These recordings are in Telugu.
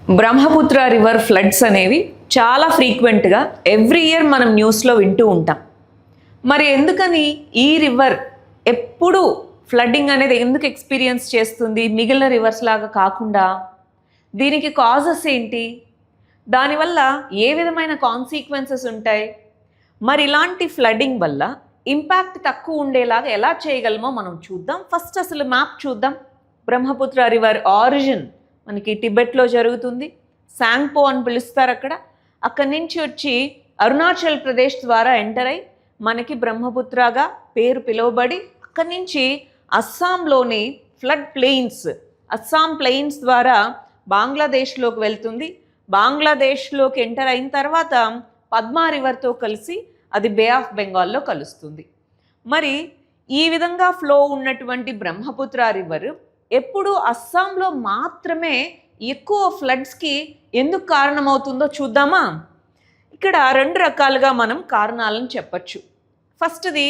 బ్రహ్మపుత్ర రివర్ ఫ్లడ్స్ అనేవి చాలా ఫ్రీక్వెంట్గా ఎవ్రీ ఇయర్ మనం న్యూస్లో వింటూ ఉంటాం. మరి ఎందుకని ఈ రివర్ ఎప్పుడు ఫ్లడ్డింగ్ అనేది ఎందుకు ఎక్స్పీరియన్స్ చేస్తుంది మిగిలిన రివర్స్ లాగా కాకుండా? దీనికి కాజెస్ ఏంటి? దానివల్ల ఏ విధమైన కాన్సిక్వెన్సెస్ ఉంటాయి? మరి ఇలాంటి ఫ్లడ్డింగ్ వల్ల ఇంపాక్ట్ తక్కువ ఉండేలాగా ఎలా చేయగలమో మనం చూద్దాం. ఫస్ట్ అసలు మ్యాప్ చూద్దాం. బ్రహ్మపుత్ర రివర్ ఆరిజిన్ మనకి టిబెట్లో జరుగుతుంది. సాంగ్పో అని పిలుస్తారు. అక్కడి నుంచి వచ్చి అరుణాచల్ ప్రదేశ్ ద్వారా ఎంటర్ అయి మనకి బ్రహ్మపుత్రగా పేరు పిలువబడి అక్కడి నుంచి అస్సాంలోని ఫ్లడ్ ప్లెయిన్స్, అస్సాం ప్లెయిన్స్ ద్వారా బంగ్లాదేశ్లోకి వెళ్తుంది. బంగ్లాదేశ్లోకి ఎంటర్ అయిన తర్వాత పద్మా రివర్తో కలిసి అది బే ఆఫ్ బెంగాల్లో కలుస్తుంది. మరి ఈ విధంగా ఫ్లో ఉన్నటువంటి బ్రహ్మపుత్ర రివర్ ఎప్పుడు అస్సాంలో మాత్రమే ఎక్కువ ఫ్లడ్స్కి ఎందుకు కారణమవుతుందో చూద్దామా? ఇక్కడ రెండు రకాలుగా మనం కారణాలను చెప్పచ్చు. ఫస్ట్ది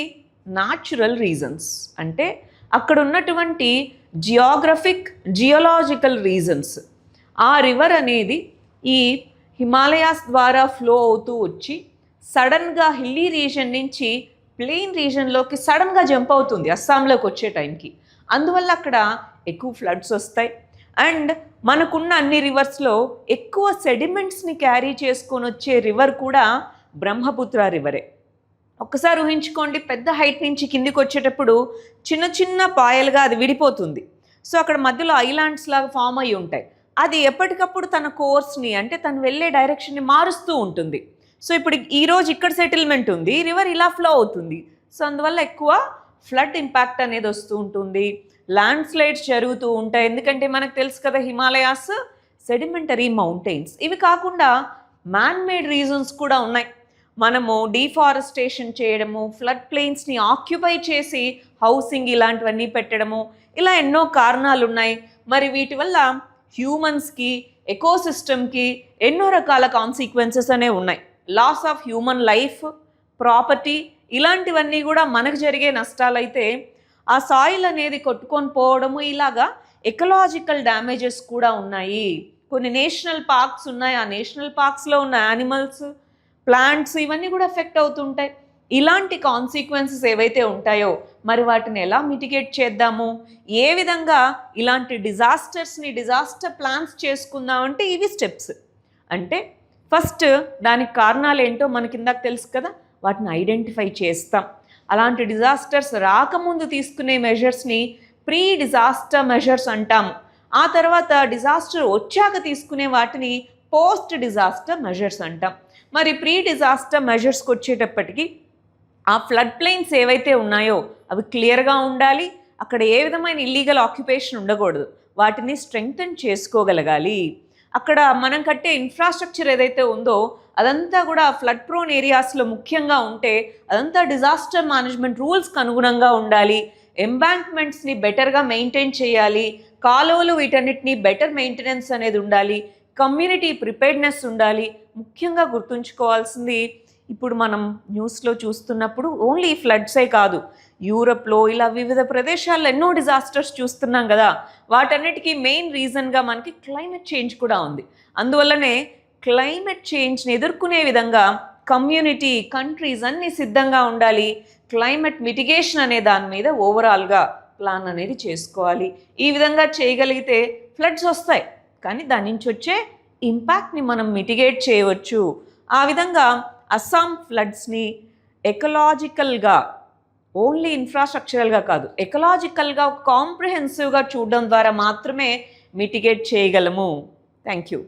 న్యాచురల్ రీజన్స్, అంటే అక్కడ ఉన్నటువంటి జియోలాజికల్ రీజన్స్. ఆ రివర్ అనేది ఈ హిమాలయాస్ ద్వారా ఫ్లో అవుతూ వచ్చి సడన్గా హిల్లీ రీజన్ నుంచి ప్లెయిన్ రీజన్లోకి సడన్గా జంప్ అవుతుంది అస్సాంలోకి వచ్చే టైంకి. అందువల్ల అక్కడ ఎక్కువ ఫ్లడ్స్ వస్తాయి. అండ్ మనకున్న అన్ని రివర్స్లో ఎక్కువ సెడిమెంట్స్ని క్యారీ చేసుకొని వచ్చే రివర్ కూడా బ్రహ్మపుత్ర రివరే. ఒక్కసారి ఊహించుకోండి, పెద్ద హైట్ నుంచి కిందికి వచ్చేటప్పుడు చిన్న చిన్న పాయలుగా అది విడిపోతుంది. సో అక్కడ మధ్యలో ఐలాండ్స్ లాగా ఫామ్ అయ్యి ఉంటాయి. అది ఎప్పటికప్పుడు తన కోర్స్ని, అంటే తను వెళ్ళే డైరెక్షన్ని మారుస్తూ ఉంటుంది. సో ఇప్పుడు ఈరోజు ఇక్కడ సెటిల్మెంట్ ఉంది, రివర్ ఇలా ఫ్లో అవుతుంది. సో అందువల్ల ఎక్కువ ఫ్లడ్ ఇంపాక్ట్ అనేది వస్తూ ఉంటుంది. ల్యాండ్ స్లైడ్స్ జరుగుతూ ఉంటాయి. ఎందుకంటే మనకు తెలుసు కదా, హిమాలయాస్ సెడిమెంటరీ మౌంటైన్స్. ఇవి కాకుండా మ్యాన్ మేడ్ రీజన్స్ కూడా ఉన్నాయి. మనము డీఫారెస్టేషన్ చేయడము, ఫ్లడ్ ప్లెయిన్స్ని ఆక్యుపై చేసి హౌసింగ్ ఇలాంటివన్నీ పెట్టడము, ఇలా ఎన్నో కారణాలు ఉన్నాయి. మరి వీటి వల్ల హ్యూమన్స్కి, ఎకోసిస్టమ్కి ఎన్నో రకాల కాన్సిక్వెన్సెస్ అనేవి ఉన్నాయి. Loss of human life, property, ఇలాంటివన్నీ కూడా మనకు జరిగే నష్టాలైతే ఆ సాయిల్ అనేది కొట్టుకొని పోవడము, ఇలాగా ఎకలాజికల్ డ్యామేజెస్ కూడా ఉన్నాయి. కొన్ని నేషనల్ పార్క్స్ ఉన్నాయి, ఆ నేషనల్ పార్క్స్లో ఉన్న యానిమల్స్, ప్లాంట్స్ ఇవన్నీ కూడా ఎఫెక్ట్ అవుతుంటాయి. ఇలాంటి కాన్సిక్వెన్సెస్ ఏవైతే ఉంటాయో మరి వాటిని ఎలా మిటిగేట్ చేద్దాము, ఏ విధంగా ఇలాంటి డిజాస్టర్ ప్లాన్స్ చేసుకుందామంటే ఇవి స్టెప్స్. అంటే ఫస్ట్ దానికి కారణాలు ఏంటో మనకి ఇందాక తెలుసు కదా, వాటిని ఐడెంటిఫై చేస్తాం. అలాంటి డిజాస్టర్స్ రాకముందు తీసుకునే మెజర్స్ని ప్రీ డిజాస్టర్ మెజర్స్ అంటాము. ఆ తర్వాత డిజాస్టర్ వచ్చాక తీసుకునే వాటిని పోస్ట్ డిజాస్టర్ మెజర్స్ అంటాం. మరి ప్రీ డిజాస్టర్ మెజర్స్కి వచ్చేటప్పటికి ఆ ఫ్లడ్ ప్లెయిన్స్ ఏవైతే ఉన్నాయో అవి క్లియర్గా ఉండాలి. అక్కడ ఏ విధమైన ఇల్లీగల్ ఆక్యుపేషన్ ఉండకూడదు. వాటిని స్ట్రెంగ్తన్ చేసుకోగలగాలి. అక్కడ మనం కట్టే ఇన్ఫ్రాస్ట్రక్చర్ ఏదైతే ఉందో అదంతా కూడా ఫ్లడ్ ప్రోన్ ఏరియాస్లో ముఖ్యంగా ఉంటే అదంతా డిజాస్టర్ మేనేజ్మెంట్ రూల్స్కి అనుగుణంగా ఉండాలి. ఎంబాంక్మెంట్స్ని బెటర్గా మెయింటైన్ చేయాలి. కాలువలు వీటన్నిటిని బెటర్ మెయింటెనెన్స్ అనేది ఉండాలి. కమ్యూనిటీ ప్రిపేర్డ్నెస్ ఉండాలి. ముఖ్యంగా గుర్తుంచుకోవాల్సింది, ఇప్పుడు మనం న్యూస్లో చూస్తున్నప్పుడు ఓన్లీ ఫ్లడ్సే కాదు, యూరప్లో ఇలా వివిధ ప్రదేశాల్లో ఎన్నో డిజాస్టర్స్ చూస్తున్నాం కదా. వాటన్నిటికీ మెయిన్ రీజన్గా మనకి క్లైమేట్ చేంజ్ కూడా ఉంది. అందువల్లనే క్లైమేట్ చేంజ్ని ఎదుర్కొనే విధంగా కమ్యూనిటీ, కంట్రీస్ అన్నీ సిద్ధంగా ఉండాలి. క్లైమేట్ మిటిగేషన్ అనే దాని మీద ఓవరాల్గా ప్లాన్ అనేది చేసుకోవాలి. ఈ విధంగా చేయగలిగితే ఫ్లడ్స్ వస్తాయి, కానీ దాని నుంచి వచ్చే ఇంపాక్ట్ని మనం మిటిగేట్ చేయవచ్చు. ఆ విధంగా అస్సాం ఫ్లడ్స్ని ఎకలాజికల్గా, ఓన్లీ ఇన్ఫ్రాస్ట్రక్చరల్గా కాదు, ఎకలాజికల్గా కాంప్రిహెన్సివ్గా చూడడం ద్వారా మాత్రమే మిటిగేట్ చేయగలము. Thank you.